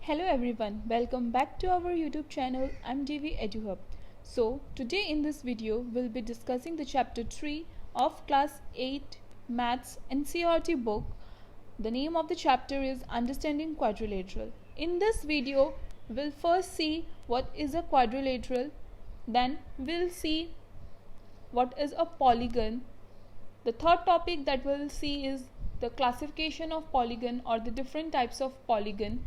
Hello everyone, welcome back to our YouTube channel. I'm DV EduHub. So today in this video we'll be discussing the chapter 3 of class 8 Maths NCERT book. The name of the chapter is Understanding Quadrilateral. In this video we'll first see what is a quadrilateral, then we'll see what is a polygon. The third topic that we'll see is the classification of polygon or the different types of polygon.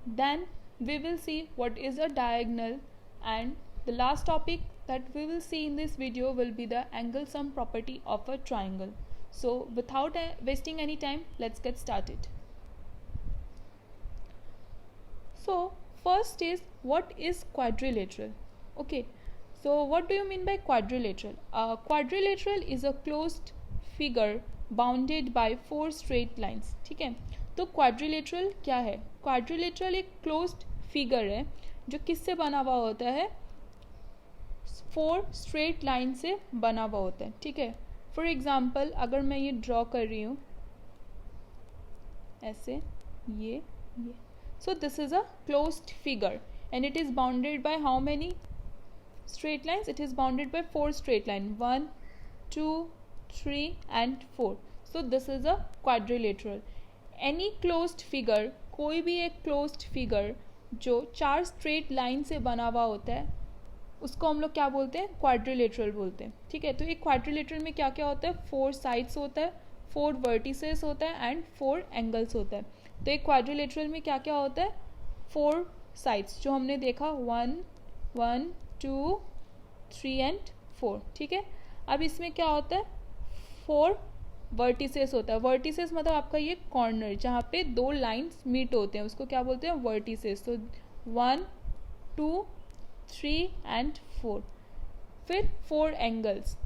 Then we will see what is a diagonal, and the last topic that we will see in this video will be the angle sum property of a triangle. So without wasting any time, let's get started. So first is, what is quadrilateral? Okay, so what do you mean by quadrilateral? Quadrilateral is a closed figure bounded by four straight lines. ठीक है, तो quadrilateral क्या है? Quadrilateral एक closed figure है जो किससे बना हुआ होता है? फोर स्ट्रेट लाइन से बना हुआ होता है. ठीक है, फॉर एग्जाम्पल अगर मैं ये ड्रॉ कर रही हूँ ऐसे, ये so this is a closed figure and it is bounded by how many straight lines? It is bounded by four straight line, 1 2 3 and 4. So this is a quadrilateral. Any closed figure, कोई भी एक closed figure जो चार straight line से बना हुआ होता है उसको हम लोग क्या बोलते हैं? quadrilateral बोलते हैं. ठीक है, तो एक quadrilateral में क्या क्या होता है? 4 sides होता है, 4 vertices होता है and 4 angles होता है. तो एक quadrilateral में क्या क्या होता है? 4 sides जो हमने देखा, 1 1 2 3 and 4. ठीक है, अब इसमें क्या होता है? 4 वर्टिसेस होता है. वर्टिसेस मतलब आपका ये कॉर्नर जहाँ पे दो लाइंस मीट होते हैं उसको क्या बोलते हैं? वर्टिसेस. तो 1 2 3 and 4. फिर 4 एंगल्स,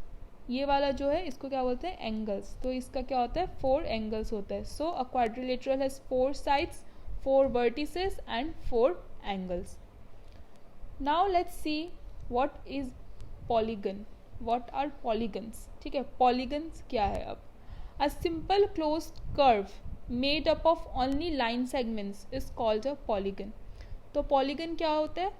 ये वाला जो है इसको क्या बोलते हैं? एंगल्स. तो इसका क्या होता है? 4 एंगल्स होता है. So a quadrilateral has 4 sides, 4 vertices and 4 angles. Now let's see what is polygon. what are polygons? ठीक है, polygons क्या है? अब a simple closed curve made up of only line segments is called a polygon. तो polygon क्या होता है?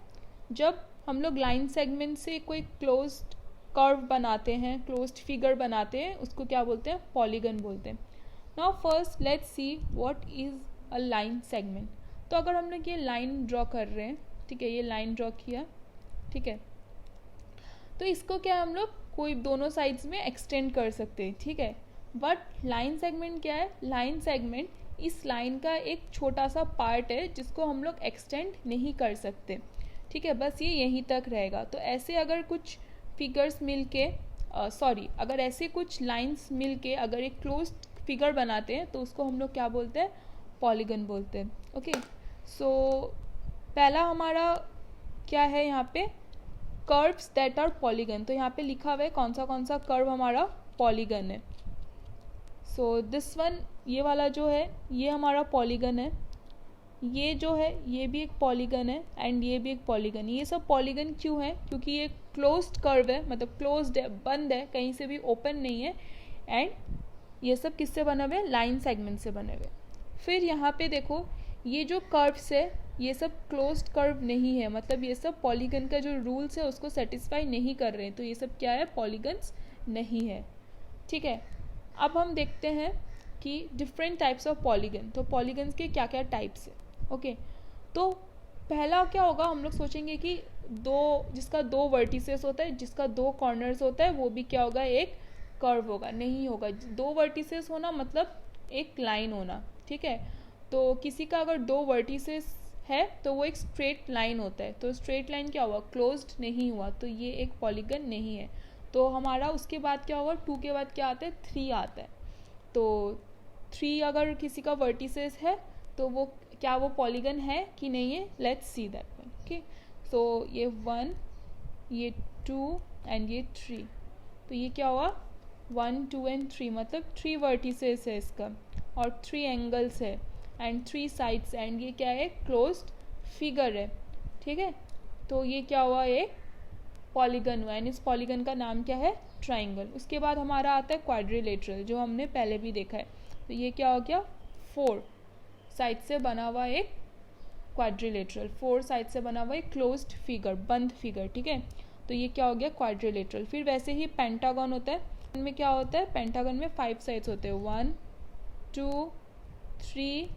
जब हम लोग line segment से कोई closed curve बनाते हैं, closed figure बनाते हैं, उसको क्या बोलते हैं? polygon बोलते हैं. now first let's see what is a line segment. तो अगर हम लोग ये line draw कर रहे हैं, ठीक है, ये line draw किया, ठीक है, तो इसको क्या हम लोग कोई दोनों साइड्स में एक्सटेंड कर सकते हैं. ठीक है, बट लाइन सेगमेंट क्या है? लाइन सेगमेंट इस लाइन का एक छोटा सा पार्ट है जिसको हम लोग एक्सटेंड नहीं कर सकते. ठीक है, बस ये यहीं तक रहेगा. तो ऐसे अगर कुछ फिगर्स मिल के अगर ऐसे कुछ लाइंस मिल के अगर एक क्लोज्ड फिगर बनाते हैं तो उसको हम लोग क्या बोलते हैं? पॉलीगन बोलते हैं. ओके, सो पहला हमारा क्या है यहाँ पे? Curves that are polygon. तो यहाँ पे लिखा हुआ है कौन सा कर्व हमारा पॉलीगन है. सो दिस वन, ये वाला जो है ये हमारा पॉलीगन है. ये जो है ये भी एक पॉलीगन है एंड ये भी एक पॉलीगन. ये सब पॉलीगन क्यों है? क्योंकि ये क्लोज्ड कर्व है, मतलब क्लोज्ड है, बंद है, कहीं से भी ओपन नहीं है. एंड ये सब किससे बने हुए? लाइन सेगमेंट से बने हुए. फिर यहाँ पे देखो, ये जो कर्व्स है ये सब क्लोज्ड कर्व नहीं है, मतलब ये सब पॉलीगन का जो रूल्स है उसको सेटिस्फाई नहीं कर रहे हैं. तो ये सब क्या है? पॉलीगन्स नहीं है. ठीक है, अब हम देखते हैं कि डिफरेंट टाइप्स ऑफ पॉलीगन. तो पॉलीगन्स के क्या क्या टाइप्स है? ओके, तो पहला क्या होगा? हम लोग सोचेंगे कि जिसका दो वर्टिसेस होता है, जिसका दो कॉर्नर्स होता है, वो भी क्या होगा? एक कर्व होगा? नहीं होगा. दो वर्टिसेस होना मतलब एक लाइन होना. ठीक है, तो किसी का अगर दो वर्टिसेस है तो वो एक स्ट्रेट लाइन होता है. तो स्ट्रेट लाइन क्या हुआ? क्लोज्ड नहीं हुआ, तो ये एक पॉलीगन नहीं है. तो हमारा उसके बाद क्या होगा? 2 के बाद क्या आता है? 3 आता है. तो 3 अगर किसी का वर्टिसेस है तो वो क्या वो पॉलीगन है कि नहीं है? Let's see that one. Okay, so ये 1, ये 2 एंड ये 3. तो ये क्या हुआ? 1 2 एंड 3, मतलब 3 वर्टिसेस है इसका और 3 एंगल्स है एंड 3 साइड्स एंड ये क्या है? क्लोज्ड फिगर है. ठीक है, तो ये क्या हुआ? एक पॉलीगन हुआ एंड इस पॉलीगन का नाम क्या है? ट्राइंगल. उसके बाद हमारा आता है क्वाड्रिलेटरल, जो हमने पहले भी देखा है. तो ये क्या हो गया? 4 साइड से बना हुआ एक क्वाड्रिलेटरल, 4 साइड से बना हुआ एक क्लोज्ड फिगर, बंद फिगर, ठीक है। तो ये क्या हो गया, क्वाड्रिलेटरल। फिर वैसे ही पेंटागन होता है, में क्या होता है, पेंटागन में 5 साइड्स होते हैं, 1 2 3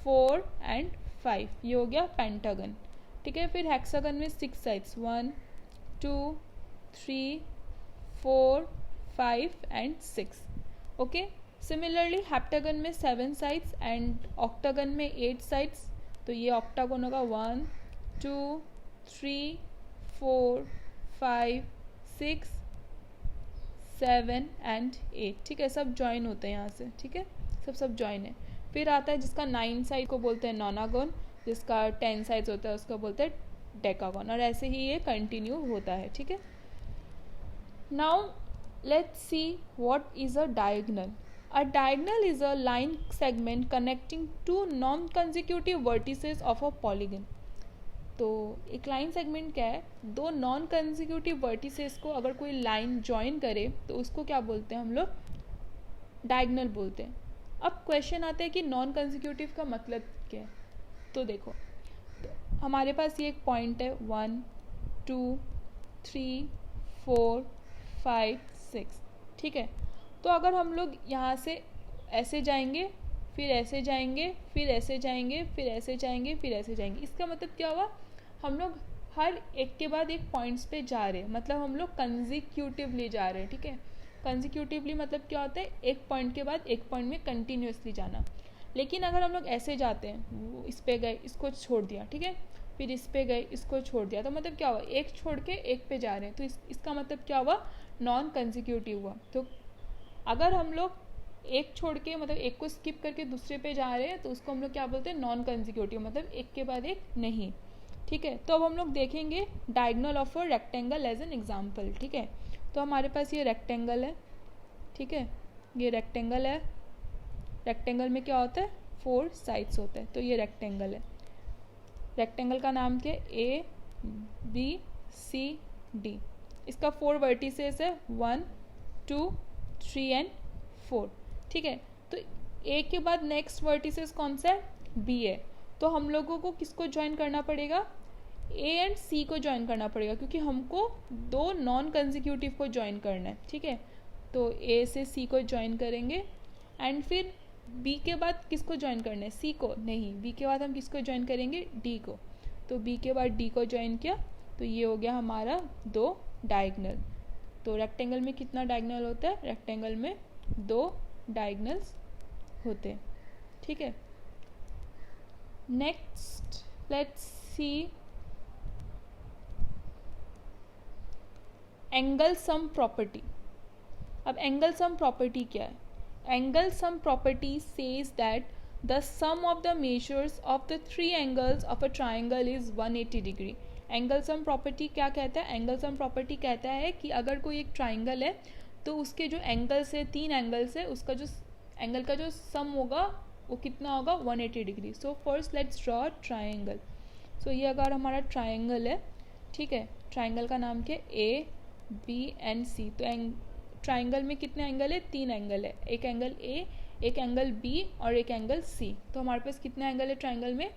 4 एंड 5, ये हो गया पेंटागन, ठीक है। फिर हेक्सागन में 6 sides, 1 2 3 4 5 and 6, okay. Similarly heptagon में 7 साइड्स एंड ऑक्टागन में 8 साइड्स, तो ये ऑक्टागन होगा 1 2 3 4 5 6 7 एंड 8, ठीक है। सब ज्वाइन होते हैं यहाँ से, ठीक है, सब ज्वाइन है। फिर आता है जिसका 9 साइड को बोलते हैं नोनागोन, जिसका 10 साइड्स होता है उसको बोलते हैं डेकागोन, और ऐसे ही ये कंटिन्यू होता है, ठीक है। Now let's see what is a diagonal. A diagonal is a line segment connecting two non-consecutive vertices of a polygon. तो एक लाइन सेगमेंट क्या है, दो नॉन कंसेक्यूटिव वर्टिसेस को अगर कोई लाइन ज्वाइन करे तो उसको क्या बोलते हैं हम लोग, डायगोनल बोलते हैं। अब क्वेश्चन आता है कि नॉन कंसेक्यूटिव का मतलब क्या है। तो देखो, तो हमारे पास ये एक पॉइंट है 1 2 3 4 5 6, ठीक है। तो अगर हम लोग यहाँ से ऐसे जाएंगे, फिर ऐसे जाएंगे, फिर ऐसे जाएंगे, फिर ऐसे जाएंगे, फिर ऐसे जाएंगे, इसका मतलब क्या हुआ, हम लोग हर एक के बाद एक पॉइंट्स पे जा रहे हैं, मतलब हम लोग कंसेक्यूटिवली जा रहे हैं, ठीक है। कंसेक्यूटिवली मतलब क्या होता है, एक पॉइंट के बाद एक पॉइंट में कंटिन्यूसली जाना। लेकिन अगर हम लोग ऐसे जाते हैं, वो इस पे गए, इसको छोड़ दिया, ठीक है, फिर इस पे गए, इसको छोड़ दिया, तो मतलब क्या हुआ, एक छोड़ के एक पे जा रहे हैं, तो इसका मतलब क्या हुआ, नॉन कंसेक्यूटिव हुआ। तो अगर हम लोग एक छोड़ के, मतलब एक को स्किप करके दूसरे पे जा रहे हैं, तो उसको हम लोग क्या बोलते हैं, नॉन कंसेक्यूटिव, मतलब एक के बाद एक नहीं, ठीक है। तो अब हम लोग देखेंगे diagonal of a rectangle as an example, ठीक है। तो हमारे पास ये रेक्टेंगल है, ठीक है, ये रेक्टेंगल है। रेक्टेंगल में क्या होता है, 4 साइड्स होते हैं, तो ये रेक्टेंगल है। रेक्टेंगल का नाम क्या है, ए बी सी डी। इसका 4 वर्टिसेस है, 1 2 3 एंड 4, ठीक है। तो ए के बाद नेक्स्ट वर्टिसेस कौन सा है, बी है। तो हम लोगों को किसको ज्वाइन करना पड़ेगा, ए एंड सी को ज्वाइन करना पड़ेगा, क्योंकि हमको दो नॉन कंसेक्यूटिव को ज्वाइन करना है, ठीक है। तो ए से सी को ज्वाइन करेंगे, एंड फिर बी के बाद किसको ज्वाइन करना है, सी को नहीं, बी के बाद हम किसको ज्वाइन करेंगे, डी को। तो बी के बाद डी को ज्वाइन किया, तो ये हो गया हमारा 2 डायगोनल। तो रेक्टेंगल में कितना डायगोनल होता है, रेक्टेंगल में 2 डायगोनल्स होते हैं, ठीक है। Next let's see angle sum property. अब एंगल सम प्रॉपर्टी क्या है, angle sum property says that the sum of the measures of the 3 angles of a triangle is 180 degree. Angle sum property क्या कहता है, एंगल सम प्रॉपर्टी कहता है कि अगर कोई एक ट्राइंगल है तो उसके जो एंगल्स है, 3 एंगल्स है, उसका जो एंगल का जो सम होगा वो कितना होगा, 180 degree. So first let's draw triangle. So ये अगर हमारा ट्राइंगल है, ठीक है, ट्राइंगल का नाम क्या है, ए बी एंड सी। तो ट्राइंगल में कितने एंगल है, 3 एंगल है, एक एंगल ए, एक एंगल बी और एक एंगल सी। तो हमारे पास कितने एंगल है ट्राइंगल में,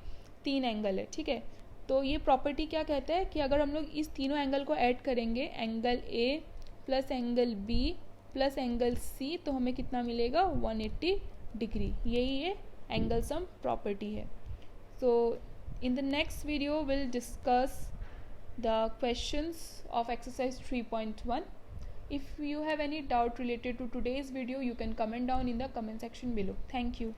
3 एंगल है, ठीक है। तो ये प्रॉपर्टी क्या कहता है कि अगर हम लोग इस तीनों एंगल को ऐड करेंगे, angle A plus angle B plus angle C, तो हमें कितना मिलेगा, 180 डिग्री। यही ये एंगल सम प्रॉपर्टी है। So in the next video will discuss the questions of exercise 3.1. If you have any doubt related to today's video, you can comment down in the comment section below. Thank you.